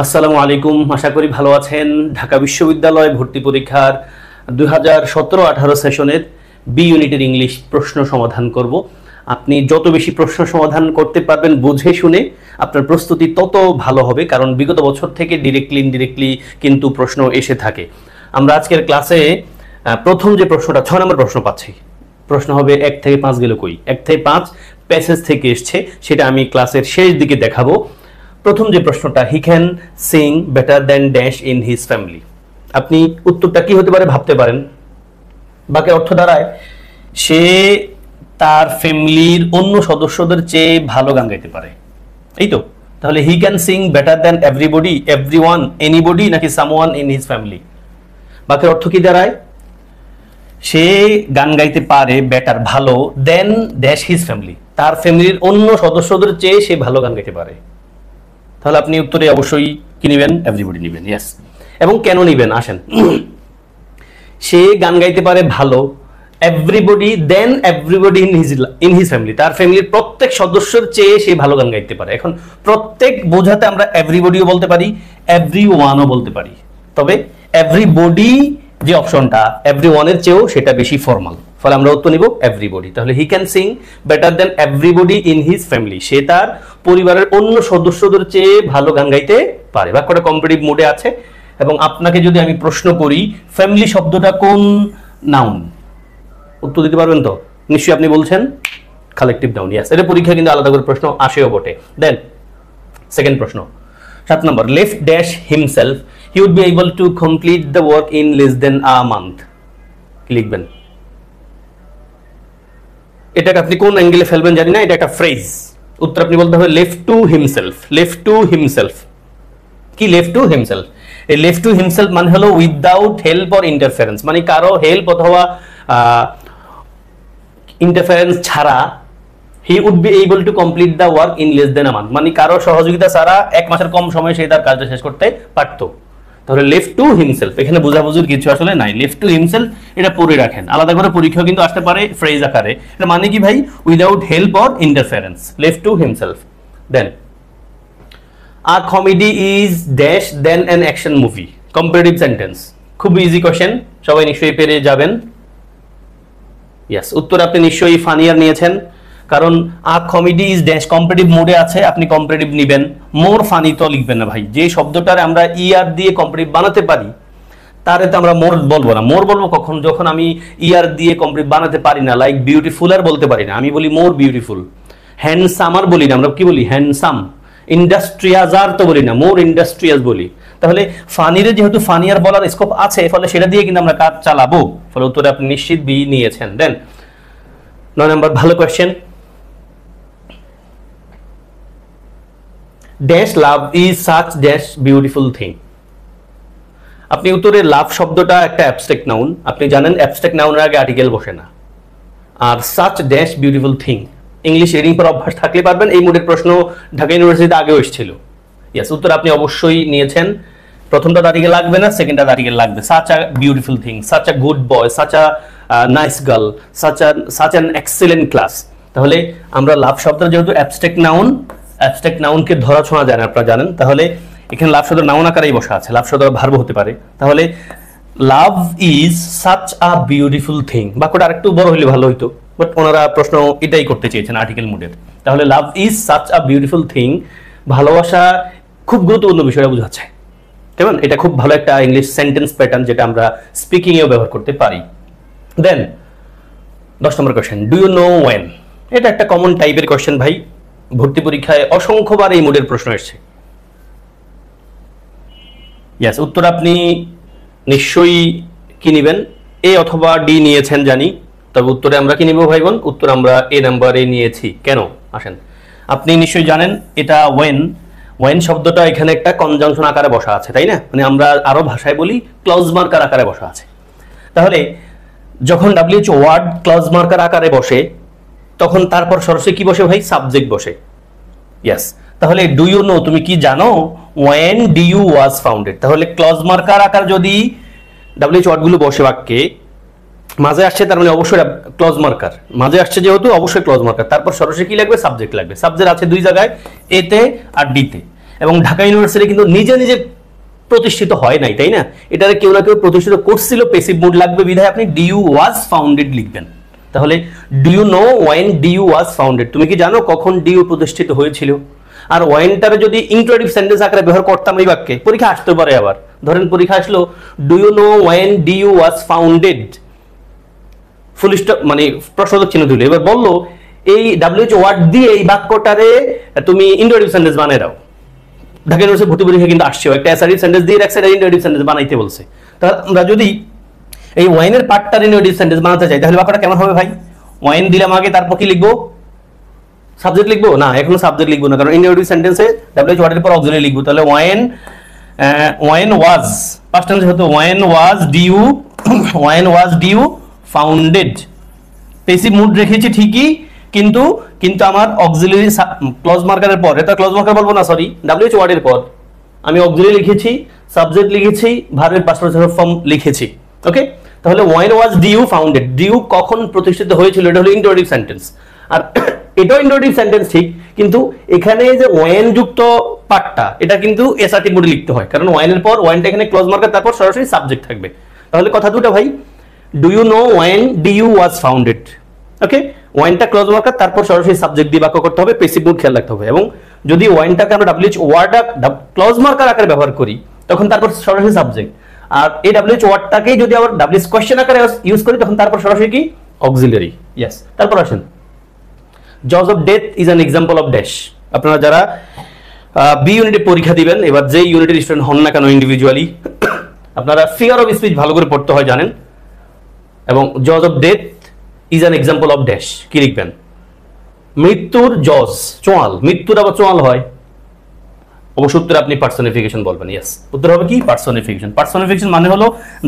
আসসালামু আলাইকুম, আশা করি ভালো আছেন। ঢাকা বিশ্ববিদ্যালয় ভর্তি পরীক্ষার 2017-18 সেশনের বি ইউনিটের ইংলিশ প্রশ্ন সমাধান করব। আপনি যত বেশি প্রশ্ন সমাধান করতে পারবেন বুঝে শুনে আপনার প্রস্তুতি তত ভালো হবে, কারণ বিগত বছর থেকে ডিরেক্টলি ইনডিরেক্টলি কিন্তু প্রশ্ন এসে থাকে। আমরা আজকের ক্লাসে প্রথম যে প্রশ্নটা 6 নম্বর প্রশ্ন পাচ্ছি। প্রশ্ন হবে 1 থেকে 5 গেল কই, 1 থেকে 5 প্যাসেজ থেকে এসছে, সেটা আমি ক্লাসের শেষ দিকে দেখাবো। প্রথম যে প্রশ্নটা, হি can sing better than dash in his family. আপনি উত্তরটা কি হতে পারে ভাবতে পারেন। বাকি অর্থ দাঁড়ায় সে তার ফ্যামিলির অন্য সদস্যদের চেয়ে ভালো গান গাইতে পারে, এই তো। তাহলে he can sing better than everybody, everyone, anybody নাকি সামওয়ান ইন হিজ ফ্যামিলি। বাকি অর্থ কি দাঁড়ায়, সে গান গাইতে পারে বেটার ভালো দেন ড্যাশ হিজ ফ্যামিলি, তার ফ্যামিলির অন্য সদস্যদের চেয়ে সে ভালো গান গাইতে পারে। তাহলে আপনি উত্তরে অবশ্যই কি নেবেন, এভরিবডি নেবেন। ইয়েস। এবং কেন নেবেন আসেন। সে গান গাইতে পারে ভালো, everybody then everybody in his family, তার ফ্যামিলির প্রত্যেক সদস্যের চেয়ে সে ভালো গান গাইতে পারে। এখন প্রত্যেক বোঝাতে আমরা এভরিবডিও বলতে পারি, এভরিওয়ানও বলতে পারি, তবে এভরিবডি যে অপশনটা এভরিওয়ানের চেয়েও সেটা বেশি ফর্মাল, ফলে আমরা উত্তর নিব এভরিবডি। তাহলে he can sing better than everybody in his family, সে তার পরিবারের অন্য সদস্যদের চেয়ে ভালো গান গাইতে পারে। বাক্যটা কম্পারেটিভ মোডে আছে। এবং আপনাকে যদি আমি প্রশ্ন করি ফ্যামিলি শব্দটা কোন নাউন, উত্তর দিতে পারবেন তো? নিশ্চয়ই আপনি বলছেন কালেকটিভ নাউন। ইয়েস, এটা পরীক্ষা কিন্তু আলাদা করে প্রশ্ন আসেও বটে। দেন সেকেন্ড প্রশ্ন 7 number, left dash himself he would be able to complete the work in less than a month. কি লিখবেন? এটাকে আপনি কোন অ্যাঙ্গেলে ফেলবেন জানি না, এটা একটা ফ্রেজ। উত্তর আপনি বলতে হবে left to himself. Left to himself কি? Left to himself. এই লেফট টু হিমসেলফ মানে হলো উইদাউট হেল্প অর ইন্টারফারেন্স, মানে কারো হেল্প অথবা ইন্টারফারেন্স ছাড়া he would be able to complete the work in less than a month, মানে কারো সহযোগিতা ছাড়া 1 মাসের কম সময়ে সে তার কাজটা শেষ করতে পারত। তাহলে লেফট টু হিমসেলফ, এখানে বোঝাবুঝির কিছু আসলে নাই। লেফট টু হিমসেলফ এটা পড়ে রাখেন, আলাদা করে পরীক্ষা কিন্তু আসতে পারে ফ্রেজ আকারে। এটা মানে কি ভাই? Without help or interference, left to himself. Then a comedy is dash than an action movie. Comparative sentence, খুব ইজি কোশ্চেন, সবাই নিশ্চয়ই পেরে যাবেন। ইয়েস, উত্তর আপনি নিশ্চয়ই ফানিয়ার নিয়েছেন, কারণ আ কমেডি ইজ ড্যাশ কম্পারেটিভ মোডে আছে, আপনি কম্পারেটিভ নেবেন। মোর ফানি তো লিখবেন না ভাই, যে শব্দটার আমরা ইয়ার দিয়ে কম্পারেটিভ বানাতে পারি তার তো আমরা মোর বলবো না। মোর বলবো কখন? যখন আমি ইয়ার দিয়ে কম্পারেটিভ বানাতে পারি না, লাইক বিউটিফুল আর বলতে পারি না, আমি বলি মোর বিউটিফুল। হ্যান্ডসাম আর বলি না, আমরা কি বলি? হ্যান্ডসাম। ইন্ডাস্ট্রিয়াস আর তো বলি না, মোর ইন্ডাস্ট্রিয়াস বলি। তাহলে ফানিরে যেহেতু ফানিয়ার বলার স্কোপ আছে, ফলে সেটা দিয়ে কিন্তু আমরা কাজ চালাবো। ফলে উত্তরে আপনি নিশ্চিত বি নিয়েছেন। দেন 9 নম্বর, ভালো question. Dash love is such dash beautiful thing. আপনি উত্তরে লাভ শব্দটা একটা অ্যাবস্ট্রাক্ট নাউন, আপনি জানেন অ্যাবস্ট্রাক্ট নাউনের আগে আর্টিকেল বসে না। আর such dash beautiful thing, English reading পর অভ্যাস থাকলে পারবেন। এই মোডের প্রশ্ন ঢাকা ইউনিভার্সিটিতে আগেও এসেছিল। ইয়েস, উত্তর আপনি অবশ্যই নিয়েছেন। প্রথমটা আর্টিকেল লাগবে না, সেকেন্ডটা আর্টিকেল লাগবে। Such a beautiful thing, such a good boy, such a nice girl, such an excellent class. তাহলে আমরা লাভ শব্দটা যেহেতু অ্যাবস্ট্রাক্ট নাউন, অ্যাবস্ট্রাক্ট নাউনকে ধরা ছোঁয়া যায় না, আপনারা জানেন। তাহলে এখানে লাভ শব্দ নাউন আকারেই বসা আছে, লাভ শব্দ ভার্ব হতে পারে। তাহলে love is such a beautiful thing, বাক্যটা আরেকটু বড় হলে ভালো হইতো, বাট ওনারা প্রশ্ন এটাই করতে চেয়েছেন আর্টিকেল মুডের। তাহলে love is such a beautiful thing, ভালোবাসা খুব গুরুত্বপূর্ণ বিষয়টা বোঝাচ্ছে। কেমন? এটা খুব ভালো একটা ইংলিশ সেন্টেন্স প্যাটার্ন, যেটা আমরা স্পিকিং এও ব্যবহার করতে পারি। Then 10 number question, do you know when. এটা একটা কমন টাইপের কোশ্চেন ভাই, ভর্তি পরীক্ষায় অসংখ্যবার এই মোডের প্রশ্ন এসেছে। ইয়েস, উত্তর আপনি নিশ্চয়ই কি নেবেন? এ অথবা ডি নিয়েছেন জানি, তবে উত্তরে আমরা কি নিব ভাই বোন? উত্তর আমরা এ নাম্বারে নিয়েছি। কেন আসেন, আপনি নিশ্চয়ই জানেন এটা ওয়েন। ওয়েন শব্দটা এখানে একটা কনজাংশন আকারে বসা আছে, তাই না? মানে আমরা আরো ভাষায় বলি ক্লজ মার্কার আকারে বসা আছে। তাহলে যখন ডাব্লিউএইচ ওয়ার্ড ক্লজ মার্কার আকারে বসে, তখন তারপর সরাসরি কি বসে ভাই? সাবজেক্ট বসে। ইয়েস, তাহলে ডু ইউ নো, তুমি কি জানো? When D U was founded. তাহলে ক্লজ মার্কার আকার যদি ডাব্লিউএইচ ওয়ার্ডগুলো বসে বাক্যে, মাঝে আসছে তার মানে অবশ্যই ক্লজ মার্কার, মাঝে আসছে যেহেতু অবশ্যই ক্লজ মার্কার, তারপর সরাসরি কি লাগবে? সাবজেক্ট লাগবে। সাবজেক্ট আছে দুই জায়গায়, এতে আর ডিতে। এবং ঢাকা ইউনিভার্সিটি কিন্তু নিজে নিজে প্রতিষ্ঠিত হয় নাই, তাই না? এটারে কেউ না কেউ প্রতিষ্ঠিত করছিল, প্যাসিভ মুড লাগবে বিধায় আপনি ডিইউ ওয়াজ ফাউন্ডেড লিখবেন। তাহলে do you know when DU was founded, তুমি কি জানো কখন ডিইউ প্রতিষ্ঠিত হয়েছিল? আর ওয়েনটারে যদি ইন্টারোগেটিভ সেন্টেন্স আকারে ব্যবহার করতাম এই বাক্যে, পরীক্ষা আসতে পারে আবার, ধরেন পরীক্ষা আসলো do you know when DU was founded, full stop মানে প্রশ্নবোধক চিহ্ন দিল, এবার বললো এই ডাব্লিউএইচ ওয়ার্ড দিয়ে এই বাক্যটারে তুমি ইন্টারোগেটিভ সেন্টেন্স বানিয়ে দাও। ঢাকা ইউনিভার্সিটি ভর্তি পরীক্ষা কিন্তু আসছে, একটা অ্যাসার্টিভ সেন্টেন্স দিয়ে এক সাইডে ইন্টারোগেটিভ সেন্টেন্স বানাইতে বলছে। তাহলে আমরা যদি এই ওয়েনের পার্টটার ইন্টারোগেটিভ সেন্টেন্স বানাতে চাই তাহলে বাক্যটা কেমন হবে ভাই? ওয়েন দিলাম আগে, তারপর কি লিখবো? সাবজেক্ট লিখবো না, এখনো সাবজেক্ট লিখবো না, কারণ ইন্টারোগেটিভ সেন্টেন্সে ডাব্লিউএইচ ওয়ার্ডের পর অক্সিলারি লিখবো। তাহলে ওয়েন ওয়াজ পাস্ট টেন্স হতো when was DU founded, passive mood রেখেছি ঠিকই, কিন্তু আমার অক্সিলারি ক্লজ মার্কারের পর, এটা ক্লজ মার্কার বলবো না, সরি, ডাব্লিউএইচ ওয়ার্ডের পর আমি অক্সিলারি লিখেছি, সাবজেক্ট লিখেছি, ভার্বের পাস্ট পারসিবল ফর্ম লিখেছি। ওকে, তাহলে when was DU founded, DU কখন প্রতিষ্ঠিত হয়েছিল, এটা হলো ইন্টারোগেটিভ সেন্টেন্স। আর এটাও ইন্টারোগেটিভ সেন্টেন্স ঠিক, কিন্তু এখানে যে ওয়েন যুক্ত পার্টটা এটা কিন্তু অ্যাসার্টিভ মুডে লিখতে হয়, কারণ ওয়েনের পর ওয়েনটা এখানে ক্লজ মার্কার, তারপর সরাসরি সাবজেক্ট থাকবে। তাহলে কথা দুটো ভাই, do you know when DU was founded, okay, ওয়েনটা ক্লজ মার্কার, তারপর সরাসরি সাবজেক্ট দিয়ে বাক্য করতে হবে, প্যাসিভ মুড খেয়াল রাখতে হবে। এবং যদি ওয়েনটাকে আমরা ডাব্লিউএইচ ওয়ার্ড ক্লজ মার্কার আকারে ব্যবহার করি তখন তারপর সরাসরি সাবজেক্ট, আর এই ডাব্লিউএইচ ওয়ার্ডটাকে যদি আবার ডাব্লিউএইচ কোয়েশ্চেন আকারে ইউজ করি তখন তারপর সরাসরি কি অক্সিলারি। ইয়েস, তারপর আসেন জজ of death is an example of dash. আপনারা যারা বি ইউনিটে পরীক্ষা দিবেন, এবার যে ইউনিটের স্টুডেন্ট হন না কেন ইন্ডিভিজুয়ালি, আপনারা ফিগার অফ স্পিচ ভালো করে পড়তে হয় জানেন, এবং জজ of death is an example of dash কি লিখবেন? মৃত্যুর জজ চোয়াল, মৃত্যুর আবার চোয়াল হয়, অবশ্য উত্তরে আপনি পার্সনিফিকেশন বলবেন। ইয়েস, উত্তর হবে কি? পার্সনিফিকেশন। পার্সনিফিকেশন মানে হলো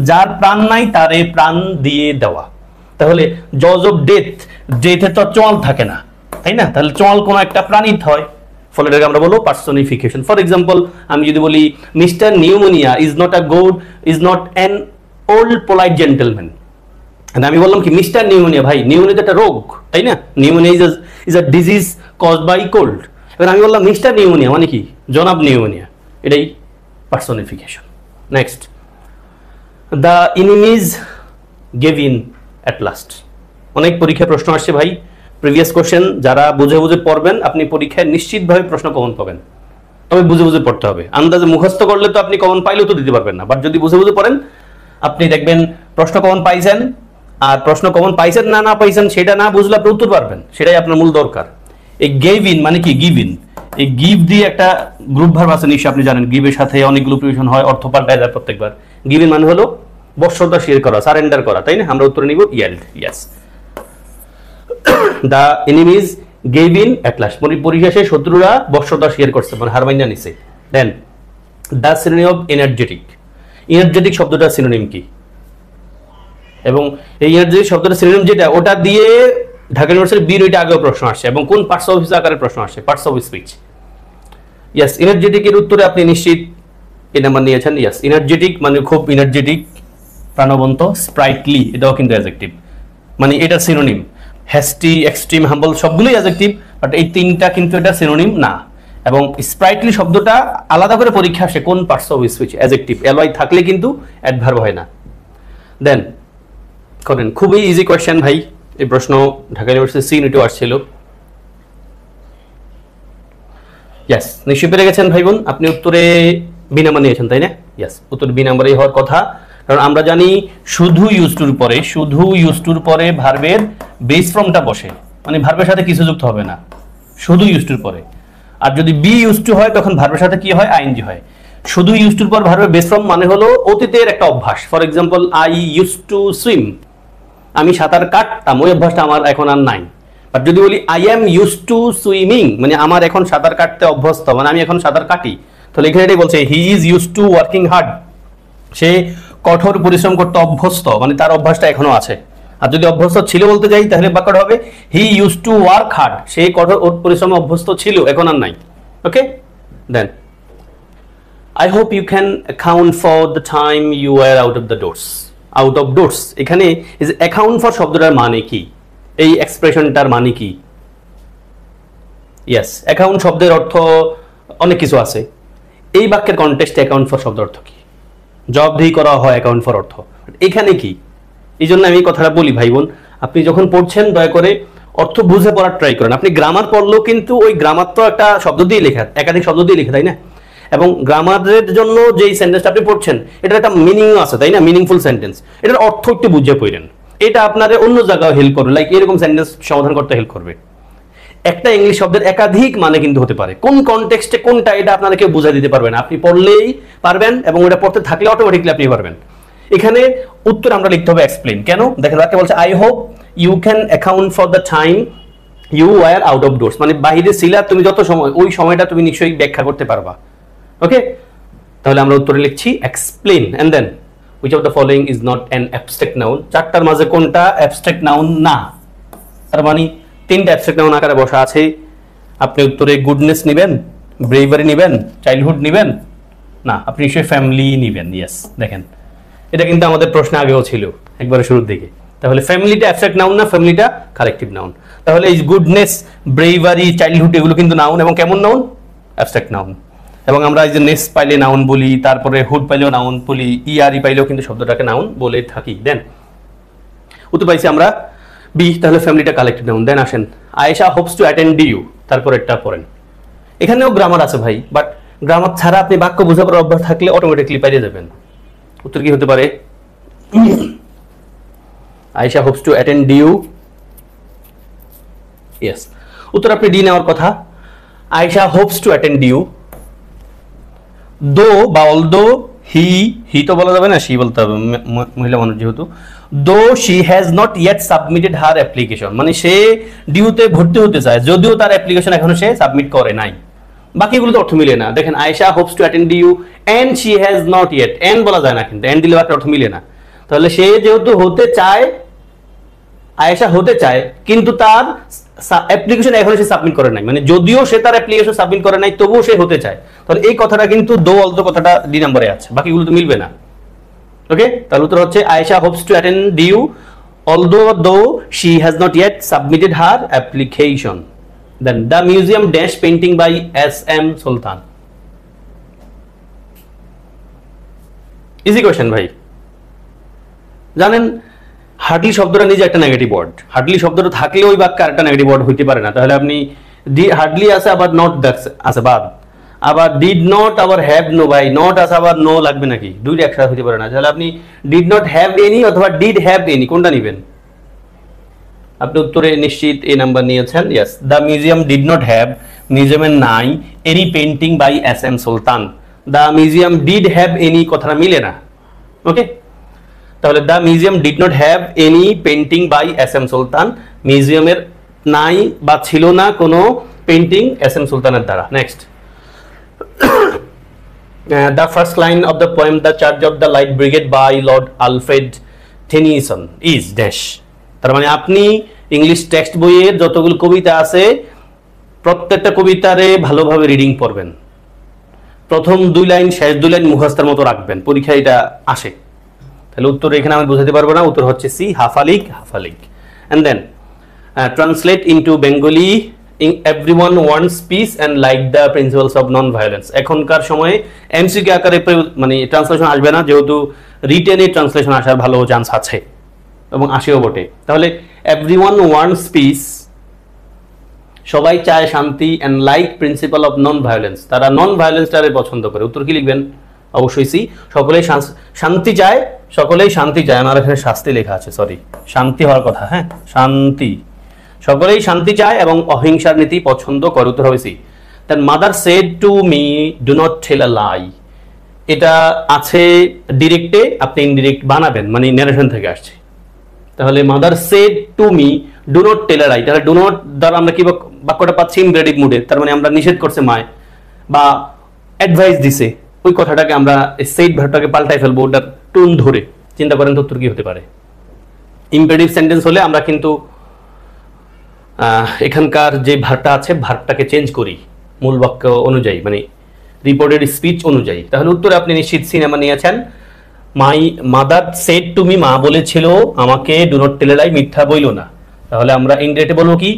যার প্রাণ নাই তারে প্রাণ দিয়ে দেওয়া। তাহলে জজ অফ ডেথ, ডেথে তো চোয়াল থাকে না, তাই না? তাহলে চোয়াল কোনো একটা প্রাণীর হয়, ফলে এটাকে আমরা বলবো পার্সনিফিকেশন। ফর এক্সাম্পল, আমি যদি বলি mister pneumonia is not an old polite gentleman, আমি বললাম কি মিস্টার নিউমোনিয়া, ভাই নিউমোনিয়া একটা রোগ, তাই না? Pneumonia is a disease caused by cold. এবার আমি বললাম মিস্টার নিউমোনিয়া মানে কি? জনাব নিউমোনিয়া, এটাই personification. Next, the enemies gave in at last. অনেক পরীক্ষায় প্রশ্ন আসছে ভাই, প্রিভিয়াস কোশ্চেন যারা বুঝে বুঝে পড়বেন আপনি পরীক্ষায় নিশ্চিতভাবে প্রশ্ন কমন পাবেন, তবে বুঝে বুঝে পড়তে হবে। আন্দাজে মুখস্থ করলে তো আপনি কমন পাইলেও তো দিতে পারবেন না, বাট যদি বুঝে বুঝে পড়েন আপনি দেখবেন প্রশ্ন কমন পাইছেন, আর প্রশ্ন কমন পাইছেন না পাইছেন সেটা না বুঝলে আপনি উত্তর পারবেন, সেটাই আপনার মূল দরকার। এই গেভ ইন মানে কি? গিভ ইন, এই গিভ দিয়ে একটা গ্রুপ ভার্ব আছে নিশ্চয়ই আপনি জানেন, গিভের সাথে অনেকগুলো প্রিপোজিশন হয়, অর্থ পাল্টায় যায় প্রত্যেকবার। গিভ ইন মানে হলো বশ্যতা শেয়ার করা, সারেন্ডার করা, তাই না? আমরা উত্তরে নিব yield. Yes, the enemies gave in at last, পরিশেষে শত্রুরা বশ্যতা শেয়ার করছে, মানে হার মাইনা নিছে। Then the synonym of energetic, energetic শব্দটা সিনোনিম কি? এবং এই এনার্জেটিক শব্দটা সিনোনিম যেটা, ওটা দিয়ে ঢাকা ইউনিভার্সিটির বি ইউনিটে আগেও প্রশ্ন আসছে, এবং কোন পার্টস অফ স্পিচ আকারে প্রশ্ন আসছে? Parts of speech. ইয়েস, এনার্জেটিকের উত্তরে আপনি নিশ্চিত এই নাম্বার নিয়েছেন। ইয়েস, এনার্জেটিক মানে খুব এনার্জেটিক, প্রাণবন্ত, স্প্রাইটলি, এটাও কিন্তু অ্যাডজেক্টিভ, মানে এটা সিনোনিম। হ্যাস্টি, এক্সট্রিম, হাম্বল সবগুলোই অ্যাডজেক্টিভ, বাট এই তিনটা কিন্তু এটা সিনোনিম না। এবং স্প্রাইটলি শব্দটা আলাদা করে পরীক্ষা আসে কোন parts of speech, adjective, LY থাকলে কিন্তু অ্যাডভার্ব হয় না। দেন করেন, খুবই ইজি কোয়েশ্চেন ভাই, এই প্রশ্ন ঢাকা ইউনিভার্সিটি সি ইউনিটেও আসছিল। ইয়েস, নিশ্চয়ই পেরে গেছেন ভাই বোন, আপনি উত্তরে বি নাম্বার নিয়েছেন, তাই না? ইয়েস, উত্তর বি নাম্বারই হওয়ার কথা, কারণ আমরা জানি শুধু ইউজ টুর পরে ভার্বের বেস ফর্মটা বসে, মানে ভার্বের সাথে কিছু যুক্ত হবে না, শুধু ইউজ টুর পরে। আর যদি বি ইউজ টু হয় তখন ভার্বের সাথে কি হয়? আইএনজি হয়। শুধু ইউজ টুর পর ভার্বের বেস ফর্ম মানে হলো অতীতের একটা অভ্যাস। For example, I use to swim, আমি সাঁতার কাটতাম, ওই অভ্যাসটা আমার এখন আর নাই। বাট যদি বলি I am use to swimming, মানে আমার এখন সাঁতার কাটতে অভ্যস্ত, মানে আমি এখন সাঁতার কাটি, তাহলে এখানে এটাই বলছে he is use to working hard, সে কঠোর পরিশ্রম করতে অভ্যস্ত, মানে তার অভ্যাসটা এখনো আছে। আর যদি অভ্যস্ত ছিল বলতে যাই তাহলে বাক্যটা হবে he use to work hard, সে কঠোর পরিশ্রমে অভ্যস্ত ছিল, এখন আর নাই। Okay, then I hope you can account for the time you are out of the doors. Out of doors, এখানে ইজ অ্যাকাউন্ট ফর শব্দটার মানে কি? এই এক্সপ্রেশনটার মানে কি? ইয়েস, অ্যাকাউন্ট শব্দের অর্থ অনেক কিছু আছে, এই বাক্যের কনটেক্সটে অ্যাকাউন্ট ফর শব্দ অর্থ কি? জবাবদিহি করা হয় অ্যাকাউন্ট ফর অর্থ, এখানে কি? এই জন্য আমি কথাটা বলি ভাই বোন, আপনি যখন পড়ছেন দয়া করে অর্থ বুঝে পড়ার ট্রাই করেন। আপনি গ্রামার পড়লেও কিন্তু ওই গ্রামার তো একটা শব্দ দিয়ে লেখা, একাধিক শব্দ দিয়ে লেখা, তাই না? এবং গ্রামারের জন্য যেই সেন্টেন্সটা আপনি পড়ছেন এটার একটা মিনিং আছে, তাই না? মিনিংফুল সেন্টেন্স, এটার অর্থ একটু বুঝে পড়েন, এটা আপনার অন্য জায়গায় হেল্প করবে, লাইক এরকম সেন্টেন্স সমাধান করতে হেল্প করবে। একটা ইংলিশ শব্দের একাধিক মানে কিন্তু হতে পারে, কোন কনটেক্সটে কোনটা এটা আপনারা কেউ বুঝাই দিতে পারবেন, আপনি পড়লেই পারবেন এবং ওটা পড়তে থাকলে অটোমেটিকলি আপনি পারবেন। এখানে উত্তর আমরা লিখতে হবে এক্সপ্লেইন। কেন? দেখেন বাক্যে বলছে I hope you can account for the time you were out of doors, মানে বাইরে ছিলা তুমি যত সময়, ওই সময়টা তুমি নিশ্চয়ই ব্যাখ্যা করতে পারবা। ওকে, তাহলে আমরা উত্তরে লিখছি explain and then which of the following is not an abstract noun, চারটার মাঝে কোনটা অ্যাবস্ট্রাক্ট নাউন না? তার মানে তিনটা অ্যাবস্ট্রাক্ট নাউন আকারে বসা আছে। আপনি উত্তরে গুডনেস নেবেন, ব্রেভারি নেবেন, চাইল্ডহুড নেবেন না, আপনি নিশ্চয়ই ফ্যামিলি নেবেন। ইয়েস, দেখেন এটা কিন্তু আমাদের প্রশ্ন আগেও ছিল একবারে শুরুর দিকে। তাহলে ফ্যামিলিটা অ্যাবস্ট্রাক্ট নাউন না, ফ্যামিলিটা কালেকটিভ নাউন। তাহলে এই গুডনেস, ব্রেভারি, চাইল্ডহুড এগুলো কিন্তু নাউন, এবং কেমন নাউন? Abstract noun. এবং আমরা এই যে নেস পাইলে নাউন বলি, তারপরে হুড পাইলেও নাউন বলি, ইআরই পাইলেও কিন্তু শব্দটাকে নাউন বলে থাকি। দেন উত্তর পাইছি আমরা বি, তাহলে ফ্যামিলিটা কালেক্টিভ নাউন। দেন আসেন Ayesha hopes to attend you, তারপর একটা পড়েন। এখানেও গ্রামার আছে ভাই, বাট গ্রামার ছাড়া আপনি বাক্য বোঝা পড়ার অভ্যাস থাকলে অটোমেটিকলি পাইয়ে যাবেন। উত্তর কি হতে পারে? Ayesha hopes to attend you, yes. উত্তর আপনি ডি নেওয়ার কথা। Ayesha hopes to attend you, though বা অলদো, হি তো বলা যাবে না, শি বলতে হবে, মহিলা মানুষ যেহেতু। দো she has not yet submitted her application, মানে সে ডিউতে ভর্তি হতে চায় যদিও তার অ্যাপ্লিকেশন এখনো সে সাবমিট করে নাই। বাকিগুলো তো অর্থ মিলে না। দেখেন Ayesha hopes to attend you and she has not yet, and বলা যায় না, কিন্তু এন্ড দিলে একটা অর্থ মিলে না। তাহলে সে যেহেতু হতে চায়, আয়েশা হতে চায়, কিন্তু তার অ্যাপ্লিকেশন এখনো সে সাবমিট করে নাই, মানে যদিও সে তার অ্যাপ্লিকেশন সাবমিট করে নাই তবুও সে হতে চায়। তাহলে এই কথাটা কিন্তু দো অলদো কথাটা ডি নম্বরে আছে, বাকিগুলো তো মিলবে না। ওকে, তাহলে উত্তর হচ্ছে Ayesha hopes to attend you although though she has not yet submitted her application. Then the museum dash painting by S M Sultan. Easy question ভাই। জানেন হার্ডলি শব্দটা নিজে একটা নেগেটিভ ওয়ার্ড, হার্ডলি শব্দটা থাকলে ওই বাক্যে আরেকটা নেগেটিভ ওয়ার্ড হইতে পারে না। তাহলে আপনি হার্ডলি আছে, আবার নট আছে বাদ, আবার ডিড নট, আবার হ্যাভ নো, ভাই নট আছে আবার নো লাগবে নাকি? দুইটা একসাথে হইতে পারে না। তাহলে আপনি ডিড নট হ্যাভ এনি অথবা ডিড হ্যাভ এনি, কোনটা নেবেন? আপনি উত্তরে নিশ্চিত এ নাম্বার নিয়েছেন। Yes, the museum did not have, মিউজিয়ামের নাই any painting by S M Sultan. The museum did have any কথাটা মিলে না। ওকে, তাহলে the museum did not have any painting by S M Sultan, মিউজিয়ামের নাই বা ছিল না কোনো পেইন্টিং এস এম সুলতানের দ্বারা। Next, the first line of the poem the charge of the light brigade by lord Alfred Tennyson is dash. তার মানে আপনি ইংলিশ টেক্সট বইয়ের যতগুলো কবিতা আছে প্রত্যেকটা কবিতারে ভালোভাবে রিডিং পড়বেন, প্রথম দুই লাইন শেষ দুই লাইন মুখস্থের মতো রাখবেন, পরীক্ষায় এটা আসে। তাহলে উত্তর এখানে আমি বোঝাতে পারবো না, উত্তর হচ্ছে সি, হাফালিক, হাফালিক। And then translate into Bengali everyone wants peace and like the principles of non violence. এখনকার সময়ে এমসিকিউ আকারে মানে ট্রান্সলেশন আসবে না, যেহেতু রিটেনে ট্রান্সলেশন আসার ভালো চান্স আছে এবং আসেও বটে। তাহলে এভরিওয়ান ওয়ান্টস পিস, সবাই চায় শান্তি, and like principle of non violence, তারা নন ভায়োলেন্সটারে পছন্দ করে। উত্তর কি লিখবেন? অবশ্যই সি, সকলেই শান্তি চায়, সকলেই শান্তি চায়। আমার এখানে শাস্তি লেখা আছে, সরি, শান্তি হওয়ার কথা, হ্যাঁ শান্তি, সকলেই শান্তি চায় এবং অহিংসার নীতি পছন্দ করে। উত্তর হবে C. Then mother said to me do not tell a lie, এটা আছে ডিরেক্টে, আপনি ইনডিরেক্ট বানাবেন, মানে ন্যারেশন থেকে আসছে। তাহলে mother said to me do not tell a lie, তাহলে ডু নট দ্বারা আমরা কি বাক্যটা পাচ্ছি? ইমপ্রেটিভ মুডে, তার মানে আমরা নিষেধ করছে মায় বা অ্যাডভাইস দিছে, ওই কথাটাকে আমরা সেড ভার্বটাকে পাল্টাই ফেলবো ওটার টোন ধরে। চিন্তা করেন তো উত্তর কি হতে পারে? ইমপ্রেটিভ সেন্টেন্স হলে আমরা কিন্তু এখানকার যে ভার্বটা আছে ভার্বটাকে চেঞ্জ করি মূল বাক্য অনুযায়ী, মানে রিপোর্টেড স্পিচ অনুযায়ী। তাহলে উত্তরে আপনি নিশ্চিত সিনেমা নিয়েছেন। My mother said to me, মা বলেছিল আমাকে ডু নট টেল আ লাই, মিথ্যা বইলো না। তাহলে আমরা ইনডিরেক্টে বলবো কি?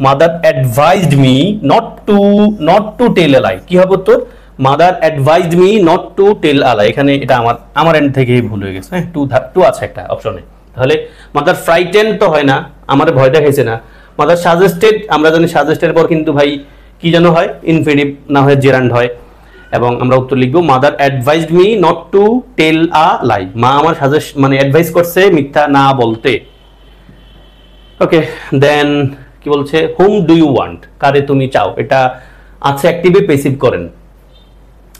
Mother advised me not to tell a lie. কি হবে উত্তর? Mother advised me not to tell a lie, এখানে এটা আমার এন্ড থেকে ভুল হয়ে গেছে, হ্যাঁ টু আছে একটা অপশনে। তাহলে মাদার ফ্রাইটেন তো হয় না, আমার ভয় দেখাইছে না। মাদার সাজেস্টেড, আমরা জানি সাজেস্টের পর কিন্তু ভাই কি যেন হয়, ইনফিনিটিভ না হয় জেরান্ড হয়, এবং আমরা উত্তর লিখবো mother advised me not to tell a lie, মা আমার সাজেস্ট মানে অ্যাডভাইস করছে মিথ্যা না বলতে। ওকে, দেন কি বলছে, হুম ডু ইউ ওয়ান্ট, কারে তুমি চাও, এটা আছে অ্যাক্টিভে প্যাসিভ করেন।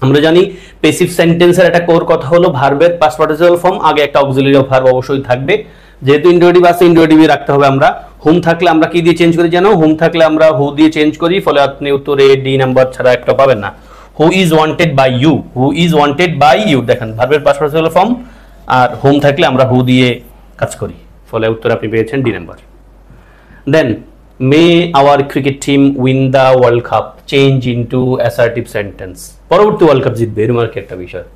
আমরা জানি প্যাসিভ সেন্টেন্সের একটা কোর কথা হলো ভার্বের পাস্ট পার্টিসিপাল ফর্ম, আগে একটা অক্সিলারি ভার্ব অবশ্যই থাকবে, যেহেতু ইন্টারোগেটিভ আছে ইন্টারোগেটিভই রাখতে হবে আমরা। হুম থাকলে আমরা কি দিয়ে চেঞ্জ করি জানো, হুম থাকলে আমরা হু দিয়ে চেঞ্জ করি, ফলে আপনি উত্তরে ডি নাম্বার ছাড়া একটা পাবেন না। Who is wanted by you, who is wanted by you, দেখেন ভার্বের পাস্ট পার্টিসিপাল ফর্ম, আর হুম থাকলে আমরা হু দিয়ে কাজ করি, ফলে উত্তরে আপনি পেয়েছেন D number. Then may our cricket team win the world cup change into assertive sentence, পরবর্তী ওয়ার্ল্ড কাপ জিতবে এরকম আর কি একটা বিষয়।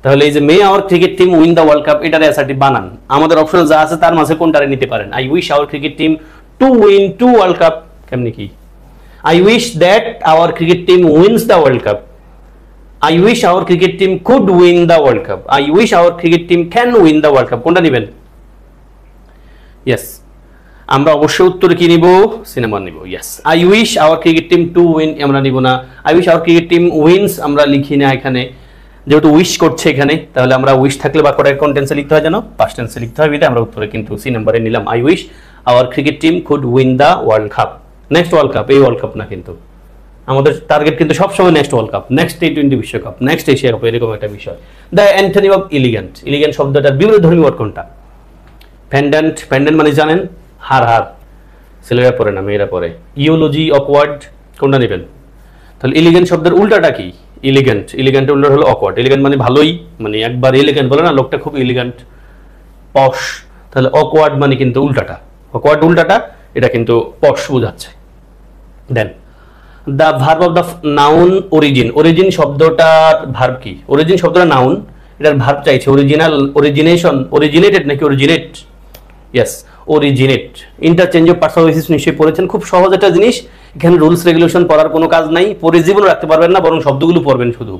তাহলে এই যে may our cricket team win the world cup, এটার অ্যাসার্টিভ বানান, আমাদের অপশন যা আছে তার মাঝে কোনটারে নিতে পারেন। I wish our cricket team to win to world cup, কেমনি কি, I wish that our cricket team wins the world cup, I wish our cricket team could win the world cup, I wish our cricket team can win the world cup, কোনটা নেবেন? Yes, আমরা অবশ্যই উত্তরে কি নিব, সিনেমা নিব। Yes, I wish our cricket team to win আমরা নিব না, I wish our cricket team wins আমরা লিখি না এখানে, যেহেতু উইশ করছে এখানে, তাহলে আমরা উইশ থাকলে বা কটা কোন টেন্সে লিখতে হয় জানো, পাস্ট টেন্সে লিখতে হয়, বিধায় আমরা উত্তরে কিন্তু সি নাম্বারে নিলাম, I wish our cricket team could win the world cup. Next world cup, এই ওয়ার্ল্ড কাপ না, কিন্তু আমাদের টার্গেট কিন্তু সবসময় next world cup, next T20 বিশ্বকাপ, নেক্সট এশিয়া কাপ, এরকম একটা বিষয়। দ্য অ্যান্থনি অফ ইলিগ্যান্ট, ইলিগ্যান্ট শব্দটার বিপরীত ধর্মী ওয়ার্ড কোনটা? প্যান্ডেন্ট, প্যান্ডেন্ট মানে জানেন হার হার, ছেলেরা পড়ে না মেয়েরা পড়ে। ইওলজি অকওয়ার্ড, কোনটা নেবেন? তাহলে ইলিগেন্ট শব্দের উল্টাটা কি? ইলিগেন্ট, ইলিগেন্টের উল্টা হলো অকওয়ার্ড। ইলিগেন্ট মানে ভালোই, মানে একবার এলিগেন্ট বলে না লোকটা খুব ইলিগেন্ট পশ, তাহলে অকওয়ার্ড মানে কিন্তু উল্টাটা, অকওয়ার্ড উল্টাটা, এটা কিন্তু পশ বোঝাচ্ছে। Then the verb of the noun origin, origin শব্দটার ভার্ব কি? অরিজিন শব্দটা নাউন, এটার ভার্ব চাইছে অরিজিনাল, অরিজিনেশন, অরিজিনেটেড নাকি originate? Yes, originate. Interchange of parts of speech নিশ্চয়ই পড়েছেন, খুব সহজ একটা জিনিস, এখানে রুলস রেগুলেশন পড়ার কোনো কাজ নাই, পরে জীবনে রাখতে পারবেন না, বরং শব্দগুলো পড়বেন, শুধু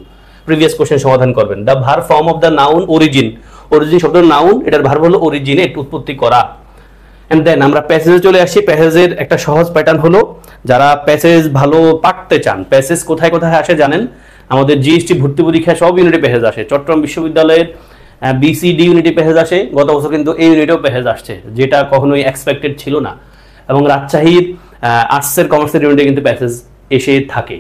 প্রিভিয়াস কোশ্চেন সমাধান করবেন। The verb form of the noun origin, origin শব্দের নাউন, এটার ভার্ব হলো অরিজিনেট, উৎপত্তি করা। এন্ড দেন আমরা প্যাসেজে চলে আসি। প্যাসেজের একটা সহজ প্যাটার্ন হলো, যারা প্যাসেজ ভালো পাঠতে চান, প্যাসেজ কোথায় কোথায় আসে জানেন? আমাদের জিএসটি ভর্তি পরীক্ষা সব ইউনিটে প্যাসেজ আসে। চট্টগ্রাম বিশ্ববিদ্যালয়ের বিসিডি ইউনিটে প্যাসেজ আসে, গত বছর কিন্তু এই ইউনিটেও প্যাসেজ আসছে, যেটা কখনোই এক্সপেক্টেড ছিল না। এবং রাজশাহীর আর্টসের কমার্সের ইউনিটে কিন্তু প্যাসেজ এসে থাকে।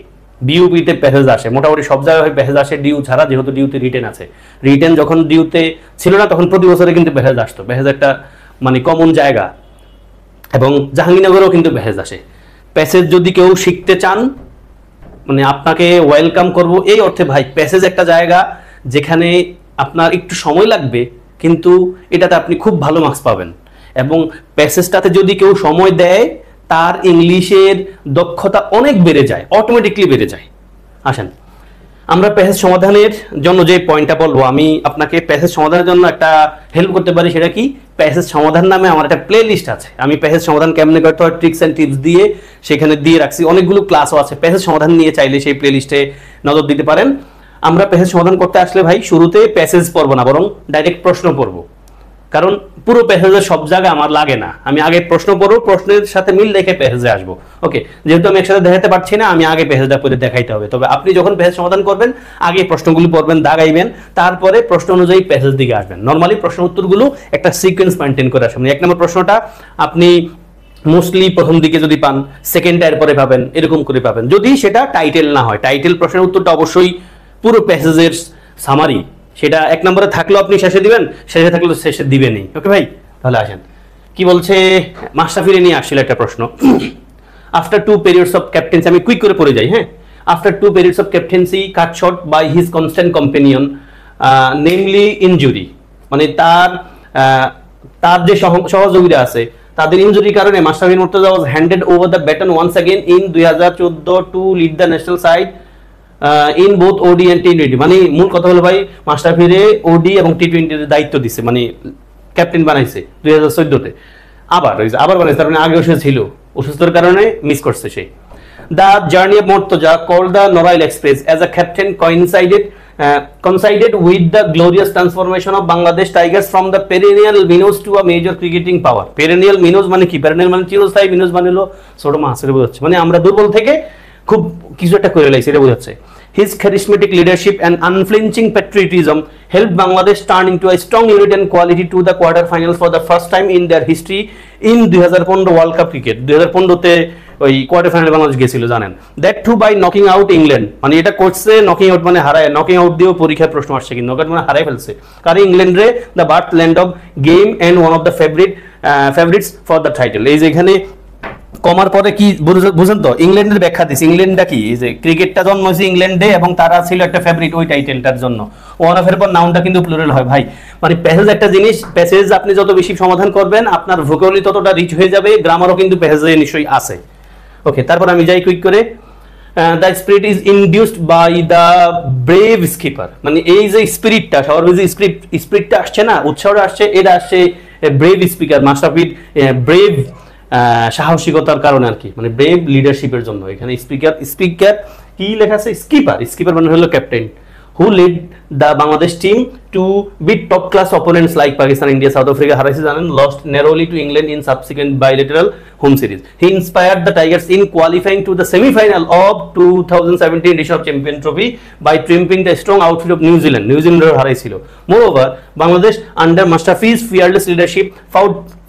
ডিউপিতে প্যাসেজ আসে, মোটামুটি সব জায়গায় প্যাসেজ আসে, ডিউ ছাড়া, যেহেতু ডিউতে রিটেন আছে। রিটেন যখন ডিউতে ছিল না তখন প্রতি বছরে কিন্তু প্যাসেজ আসতো, প্যাসেজ একটা মানে কমন জায়গা। এবং জাহাঙ্গীরনগরেও কিন্তু প্যাসেজ আসে। প্যাসেজ যদি কেউ শিখতে চান, মানে আপনাকে ওয়েলকাম করব এই অর্থে ভাই, প্যাসেজ একটা জায়গা যেখানে আপনার একটু সময় লাগবে, কিন্তু এটাতে আপনি খুব ভালো মার্কস পাবেন। এবং প্যাসেজটাতে যদি কেউ সময় দেয়, তার ইংলিশের দক্ষতা অনেক বেড়ে যায়, অটোমেটিকলি বেড়ে যায়। আসেন আমরা প্যাসেজ সমাধানের জন্য যে পয়েন্টটা বলবো, আমি আপনাকে প্যাসেজ সমাধানের জন্য একটা হেল্প করতে পারি, সেটা কি? প্যাসেজ সমাধান নামে আমার একটা প্লে লিস্ট আছে। আমি প্যাসেজ সমাধান কেমনে করতে হয় ট্রিক্স অ্যান্ড টিপস দিয়ে সেখানে দিয়ে রাখছি, অনেকগুলো ক্লাসও আছে। প্যাসেজ সমাধান নিয়ে চাইলে সেই প্লে লিস্টে নজর দিতে পারেন। আমরা প্যাসেজ সমাধান করতে আসলে ভাই শুরুতে প্যাসেজ পড়বো না, বরং ডাইরেক্ট প্রশ্ন পড়বো, কারণ পুরো প্যাসেজের সব জায়গায় আমার লাগে না। আমি আগে প্রশ্ন পড়বো, প্রশ্নের সাথে মিল দেখে প্যাসেজে আসবো। ওকে, যেহেতু আমি একসাথে দেখাতে পারছি না, আমি আগে প্যাসেজটা পড়ে দেখাইতে হবে। তবে আপনি যখন প্যাসেজ সমাধান করবেন, আগে প্রশ্নগুলো পড়বেন, দাগাইবেন, তারপরে প্রশ্ন অনুযায়ী প্যাসেজ দিকে আসবেন। নর্মালি প্রশ্ন উত্তরগুলো একটা সিকোয়েন্স মেনটেন করে আসবেন। এক নম্বর প্রশ্নটা আপনি মোস্টলি প্রথম দিকে যদি পান, সেকেন্ড টাইর পরে পাবেন, এরকম করে পাবেন, যদি সেটা টাইটেল না হয়। টাইটেল প্রশ্নের উত্তরটা অবশ্যই পুরো প্যাসেজের সামারি, সেটা এক নম্বরে থাকলেও আপনি শেষে দিবেন, শেষে থাকলেও শেষে দিবেনই। ওকে ভাই, তাহলে আসেন কি বলছে। মাশরাফিরে নিয়ে আসছিল একটা প্রশ্ন। আফটার 2 periods of captaincy, আমি কুইক করে পড়ে যাই, হ্যাঁ। After 2 periods of captaincy cut short by his constant companion, namely injury, মানে তার যে সহযোগীরা আছে তাদের ইনজুরির কারণে Mashrafe Murtaza was handed over the baton once again in 2014 to lead the national side in both OD and T20। মানে মূল কথা হলো ভাই, মাশরাফিরে ওডি এবং টি20 দায়িত্ব দিছে, মানে ক্যাপ্টেন বানাইছে 2014-তে। আবার বানাইছে, তার মানে আগে অসুস্থ ছিল, অসুস্থতার কারণে মিস করছে সে। The journey of Mortoja, called the Norail Express, as a captain coincided with the glorious transformation of Bangladesh Tigers from the perennial minnows to a major cricketing power. Perennial minnows মানে কি? Perennial মানে চিরস্থায়ী, minnows মানে হলো ছোট মাছ, এটা বোঝাচ্ছে। মানে আমরা দুর্বল থেকে খুব কিছু একটা করে লাইছি, এটা বোঝাচ্ছে। His charismatic leadership and unflinching patriotism helped Bangladesh turn into a strong unit and quality to the quarter-finals for the first time in their history in 2015 World Cup cricket। 2015 তে ওই কোয়ার্টার ফাইনালে বাংলাদেশ গেছিল জানেন। That too by knocking out England, মানে এটা করছে knocking out মানে হারায়, নকিং আউট দিয়েও পরীক্ষায় প্রশ্ন আসছে, কিন্তু নকআউট মানে হারাই ফেলছে। কারণ ইংল্যান্ডে the birth land of game and one of the favourites for the title. এই যে এখানে কমার পরে কি বুঝেন তো, ইংল্যান্ডের ব্যাখ্যা দিচ্ছে। ইংল্যান্ডটা কি? এই যে ক্রিকেটটা জন্ম হয়েছে ইংল্যান্ডে এবং তারা ছিল একটা ফেভারিট ওই টাইটেলটার জন্য। ওয়ান অফ এর পর নাউনটা কিন্তু প্লুরাল হয় ভাই। মানে প্যাসেজ একটা জিনিস, প্যাসেজ আপনি যত বেশি সমাধান করবেন আপনার ভোকাবুলারি ততটা রিচ হয়ে যাবে। গ্রামারও কিন্তু প্যাসেজে নিশ্চয়ই আছে। ওকে, তারপর আমি যাই কুইক করে। The spirit is induced by the brave skipper, মানে এই যে স্পিরিটটা, সবার যে স্পিরিটটা আসছে না, উৎসাহটা আসছে, এটা আসছে ব্রেভ স্পিকার মাশরাফির ব্রেভ সাহসিকতার কারণে আর কি, মানে ব্রেভ লিডারশিপের জন্য। এখানে স্পিকার কি লেখা আছে? স্কিপার মানে হলো captain. who led the Bangladesh team to beat top class opponents like Pakistan, India, South Africa হারাইছে জানেন, lost narrowly to England in subsequent bilateral home series. He inspired the Tigers in qualifying to the semi-final of 2017 edition of Champion Trophy by triumphing the strong outfit of New Zealand হারাইছিল। Moreover, Bangladesh under Mustafi's fearless leadership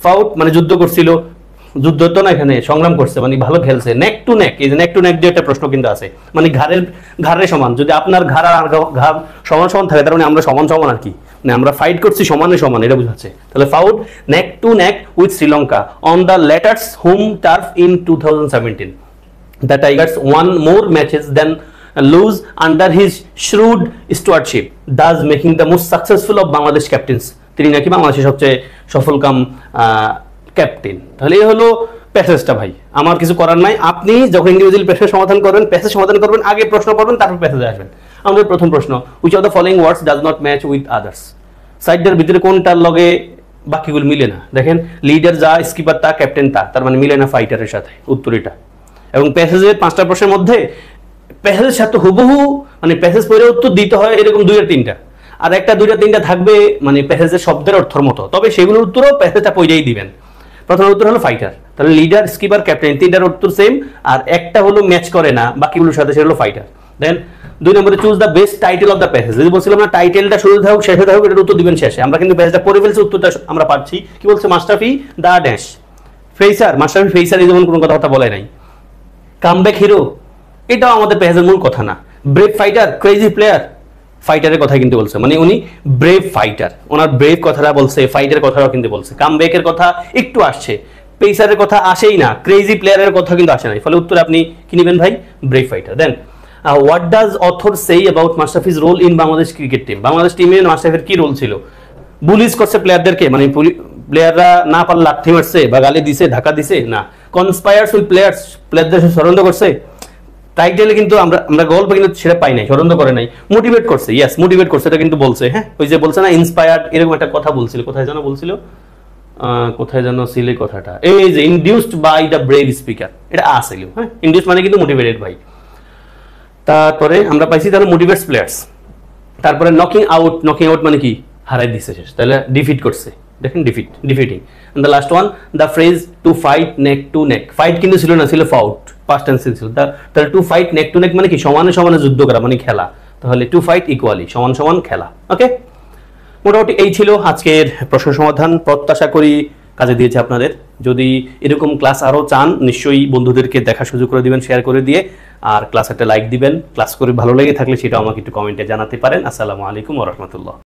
fought মানে যুদ্ধ করছিল, যুদ্ধ তো না, এখানে সংগ্রাম করছে, মানে ভালো খেলছে। নেক টু নেক, এই যে নেক টু নেক দিয়ে একটা প্রশ্ন কিন্তু আছে, মানে ঘাড়ের সমান। যদি আপনার ঘাড় আর ঘাড় সমান সমান থাকে তার মানে আমরা সমান সমান আর কি, মানে আমরা ফাইট করছি সমানে সমান, এটা বোঝাচ্ছে। তাহলে fought neck to neck with Sri Lanka on the letters home turf in 2017. The Tigers won more matches than lose under his shrewd stewardship, thus making the most successful of Bangladesh captains. তিনি নাকি বাংলাদেশের সবচেয়ে সফলকাম ক্যাপ্টেন। তাহলে এই হলো প্যাসেজটা ভাই, আমার কিছু করার নাই। আপনি যখন ইন্ডিভিজুয়াল প্যাসেজ সমাধান করবেন আগে প্রশ্ন করবেন, তারপর প্যাসেজে আসবেন। আমাদের প্রথম প্রশ্ন, which of the following words does not match with others? সাইডের ভিতরে কোনটার লগে বাকিগুলো মিলে না? দেখেন, লিডার যা, স্কিপার তা, ক্যাপ্টেন তা, তার মানে মিলে না ফাইটারের সাথে, উত্তর এটা। এবং প্যাসেজের 5টা প্রশ্নের মধ্যে প্যাসেজের সাথে হুবহু, মানে প্যাসেজ পড়ে উত্তর দিতে হয় এরকম 2 আর 3টা, আর একটা 2টা 3টা থাকবে মানে প্যাসেজের শব্দের অর্থের মতো, তবে সেগুলোর উত্তরও প্যাসেজটা পড়েই দিবেন। প্রথম উত্তর হলো ফাইটার, তাহলে লিডার, স্কিপার, ক্যাপ্টেন 3টার উত্তর সেম, আর একটা হলো ম্যাচ করে না বাকিগুলোর সাথে, সেটা হলো ফাইটার। দেন 2 নম্বরে choose the best title of the passage. যদি বলছিলাম না টাইটেলটা শুরুতে হোক শেষে হোক, এটার উত্তর দিবেন শেষে। আমরা কিন্তু প্যাসেজটা পড়ে ফেলছি, উত্তরটা আমরা পাচ্ছি। কি বলছে? মাশরাফি দ্য ড্যাশ ফেসার, মাশরাফি ফেসার এই যেমন কোনো কথা বলে নাই। কামব্যাক হিরো, এটাও আমাদের প্যাসেজের মূল কথা না। ব্রেভ ফাইটার, ক্রেজি প্লেয়ার, ফাইটারের কথা কিন্তু বলছে, মানে উনি ব্রেভ ফাইটার, ওনার ব্রেভ কথাটা বলছে, ফাইটারের কথাটাও কিন্তু বলছে। কামব্যাকের কথা একটু আসছে, পেসারের কথা আসেই না, ক্রেজি প্লেয়ারের কথা কিন্তু আসে নাই। ফলে উত্তর আপনি কি নেবেন ভাই? Brave fighter. Then what does author say about Mashrafi's role in Bangladesh cricket team? Bangladesh টিমে মাশরাফির কি রোল ছিল? বুলিশ করছে প্লেয়ারদেরকে, মানে প্লেয়াররা না পারলে লাথি মারছে বা গালি দিছে, ধাক্কা দিছে না। কনস্পায়ার্স উইথ প্লেয়ারদের ষড়যন্ত্র করছে। টাইটেলে কিন্তু আমরা গল্প কিন্তু সেটা পাই নাই, ষড়যন্ত্র করে নাই, মোটিভেট করছে। ইয়েস, মোটিভেট করছে, এটা কিন্তু বলছে। হ্যাঁ, ওই যে বলছে না ইন্সপায়ার্ড, এরকম একটা কথা বলছিল, কোথায় যেন ছিল কথাটা, এই যে induced by the brave speaker, এটা আসছিল। হ্যাঁ, ইনডিউস মানে কিন্তু মোটিভেটেড ভাই। তারপরে আমরা পাইছি তাহলে মোটিভেটস প্লেয়ার্স। তারপরে নকিং আউট মানে কি? হারাই দিছে শেষ, তাহলে ডিফিট করছে। দেখেন, defeating. And the last one, the phrase to fight neck to neck, fight কিন্তু ছিল না, ছিল ফাউট, পাস্ট টেন্স ছিল। তাহলে to fight neck to neck মানে কি? সমানে সমানে যুদ্ধ করা, মানে খেলা। তাহলে টু ফাইট ইকুয়ালি, সমান সমান খেলা। ওকে, মোটামুটি এই ছিল আজকের প্রশ্ন সমাধান। প্রত্যাশা করি কাজে দিয়েছে আপনাদের। যদি এরকম ক্লাস আরও চান, নিশ্চয়ই বন্ধুদেরকে দেখার সুযোগ করে দিবেন, শেয়ার করে দিয়ে, আর ক্লাস একটা লাইক দিবেন। ক্লাস করে ভালো লেগে থাকলে সেটা আমাকে একটু কমেন্টে জানাতে পারেন। আসসালামু আলাইকুম ওয়া রাহমাতুল্লাহ।